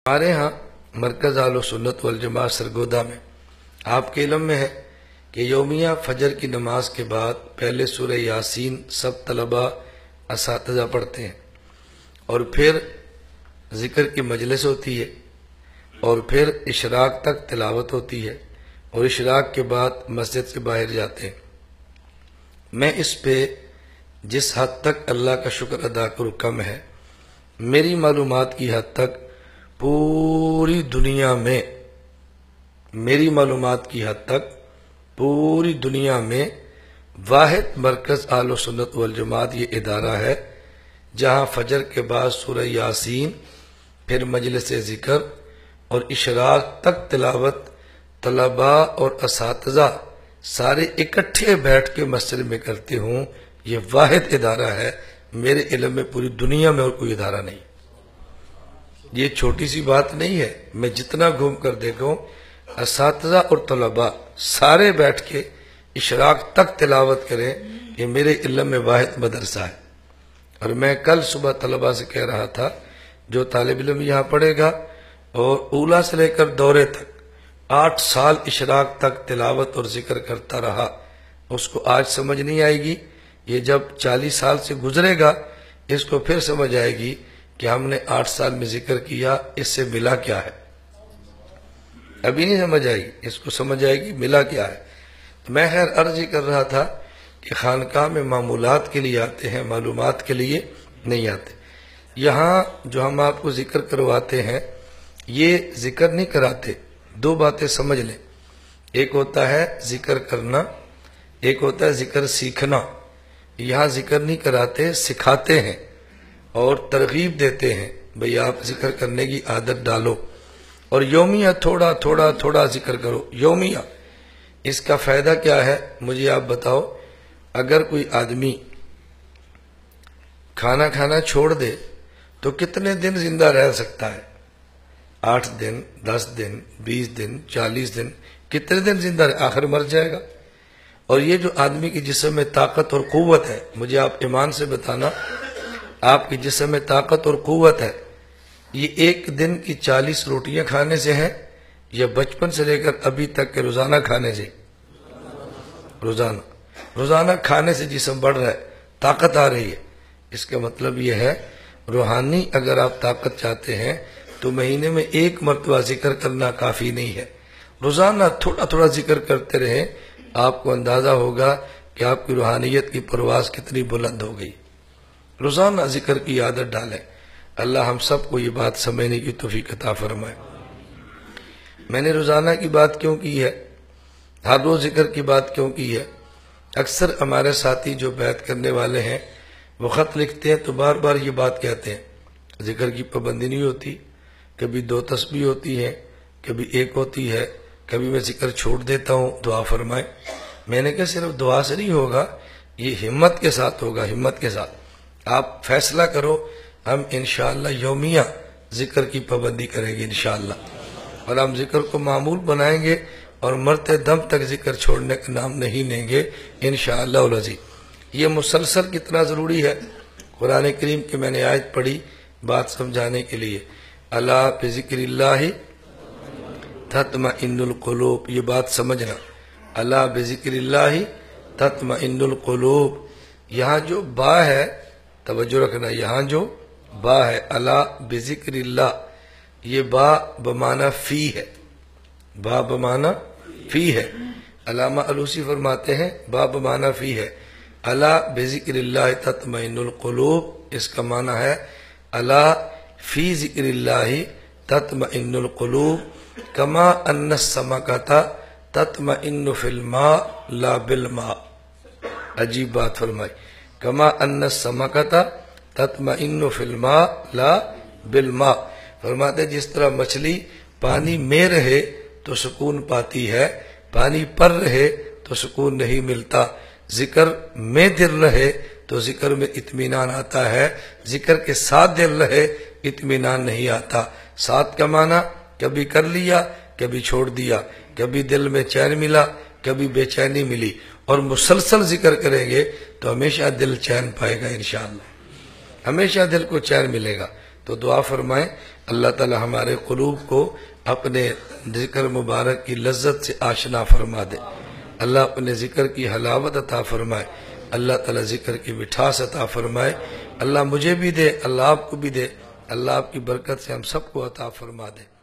ہمارے ہاں مرکز اہل سنت والجماعت سرگودا میں آپ کے علم میں ہے کہ یومیہ فجر کی نماز کے بعد پہلے سورہ یاسین سب طلباء اساتذہ پڑھتے ہیں، اور پھر ذکر کی مجلس ہوتی ہے، اور پھر اشراق تک تلاوت ہوتی ہے، اور اشراق کے بعد مسجد سے باہر جاتے ہیں۔ میں اس پہ جس حد تک اللہ کا شکر ادا کروں کم ہے۔ میری معلومات کی حد تک پوری دنیا میں واحد مرکز اہل سنت والجماعت یہ ادارہ ہے جہاں فجر کے بعد سورہ یاسین، پھر مجلس ذکر اور اشراق تک تلاوت طلباء اور اساتذہ سارے اکٹھے بیٹھ کے مسجد میں کرتے ہوں۔ یہ واحد ادارہ ہے، میرے علم میں پوری دنیا میں اور کوئی ادارہ نہیں۔ یہ چھوٹی سی بات نہیں ہے، میں جتنا گھوم کر دیکھوں اساتذہ اور طلباء سارے بیٹھ کے اشراق تک تلاوت کریں، یہ میرے علم میں واحد مدرسہ ہے۔ اور میں کل صبح طلباء سے کہہ رہا تھا، جو طالب علم یہاں پڑھے گا اور اولا سے لے کر دورے تک 8 سال اشراق تک تلاوت اور ذکر کرتا رہا، اس کو آج سمجھ نہیں آئے گی، یہ جب 40 سال سے گزرے گا اس کو پھر سمجھ آئے گی کہ ہم نے 8 سال میں ذکر کیا، اس سے ملا کیا ہے۔ ابھی نہیں سمجھ آئے گی، اس کو سمجھ آئے گی ملا کیا ہے۔ میں خیر عرض ہی کر رہا تھا کہ خانقاہ میں معمولات کے لیے آتے ہیں، معلومات کے لیے نہیں آتے۔ یہاں جو ہم آپ کو ذکر کرواتے ہیں یہ ذکر نہیں کراتے، 2 باتیں سمجھ لیں، ایک ہوتا ہے ذکر کرنا، ایک ہوتا ہے ذکر سیکھنا۔ یہاں ذکر نہیں کراتے، سکھاتے ہیں اور ترغیب دیتے ہیں، بھئی آپ ذکر کرنے کی عادت ڈالو اور یومیہ تھوڑا تھوڑا تھوڑا ذکر کرو یومیہ۔ اس کا فائدہ کیا ہے مجھے آپ بتاؤ؟ اگر کوئی آدمی کھانا کھانا چھوڑ دے تو کتنے دن زندہ رہ سکتا ہے؟ 8 دن، 10 دن، 20 دن، 40 دن، کتنے دن زندہ رہ؟ آخر مر جائے گا۔ اور یہ جو آدمی کی جسم میں طاقت اور قوت ہے، مجھے آپ ایمان سے بتانا، آپ کی جسم میں طاقت اور قوت ہے، یہ ایک دن کی 40 روٹیاں کھانے سے ہے یا بچپن سے لے کر ابھی تک کے روزانہ کھانے سے؟ روزانہ کھانے سے جسم بڑھ رہا ہے، طاقت آ رہی ہے۔ اس کا مطلب یہ ہے روحانی اگر آپ طاقت چاہتے ہیں تو مہینے میں 1 مرتبہ ذکر کرنا کافی نہیں ہے، روزانہ تھوڑا تھوڑا ذکر کرتے رہیں، آپ کو اندازہ ہوگا کہ آپ کی روحانیت کی پرواز کتنی بلند ہو گئی۔ روزانہ ذکر کی عادت ڈالیں۔ اللہ ہم سب کو یہ بات سمجھنے کی توفیق عطا فرمائے۔ میں نے روزانہ کی بات کیوں کی ہے، ہر روز ذکر کی بات کیوں کی ہے؟ اکثر ہمارے ساتھی جو بیعت کرنے والے ہیں وہ خط لکھتے ہیں تو بار بار یہ بات کہتے ہیں ذکر کی پابندی نہیں ہوتی، کبھی 2 تسبیح ہوتی ہیں، کبھی 1 ہوتی ہے، کبھی میں ذکر چھوڑ دیتا ہوں، دعا فرمائیں۔ میں نے کہا صرف دعا سے نہیں ہوگا، یہ ہمت کے ساتھ ہوگا، ہمت کے ساتھ۔ آپ فیصلہ کرو، ہم انشاءاللہ یومیہ ذکر کی پابندی کریں گے انشاءاللہ، اور ہم ذکر کو معمول بنائیں گے اور مرتے دم تک ذکر چھوڑنے کا نام نہیں لیں گے انشاءاللہ العزیز۔ یہ مسلسل کتنا ضروری ہے، قرآن کریم کی میں نے آیت پڑھی بات سمجھانے کے لیے، الا بذکر اللہ تطمئن القلوب، یہ بات سمجھنا، الا بذکر اللہ تطمئن القلوب۔ یہاں جو با ہے توجہ رکھنا، یہاں جو با ہے الا بذکر اللہ، یہ با بمعنی فی ہے، با بمعنی فی ہے۔ علامہ علوسی فرماتے ہیں با بمعنی فی ہے، الا بذکر اللہ تطمئن القلوب، اس کا معنی ہے الا فی ذکر اللہ تطمئن القلوب کما ان السمکۃ تطمئن فی الماء لا بالماء۔ عجیب بات فرمائی، کما ان السمکۃ تطمئن فی الماء لا بالماء۔ فرماتے جس طرح مچھلی پانی میں رہے تو سکون پاتی ہے، پانی پر رہے تو سکون نہیں ملتا، ذکر میں دل رہے تو ذکر میں اطمینان آتا ہے، ذکر کے ساتھ دل رہے اطمینان نہیں آتا۔ ساتھ کا معنی کبھی کر لیا کبھی چھوڑ دیا، کبھی دل میں چین ملا کبھی بے چینی ملی، اور مسلسل ذکر کریں گے تو ہمیشہ دل چین پائے گا انشاءاللہ، ہمیشہ دل کو چین ملے گا۔ تو دعا فرمائیں اللہ تعالی ہمارے قلوب کو اپنے ذکر مبارک کی لذت سے آشنا فرما دے، اللہ اپنے ذکر کی حلاوت عطا فرمائے، اللہ تعالی ذکر کی مٹھاس عطا فرمائے، اللہ مجھے بھی دے، اللہ آپ کو بھی دے، اللہ آپ کی برکت سے ہم سب کو عطا فرما دے۔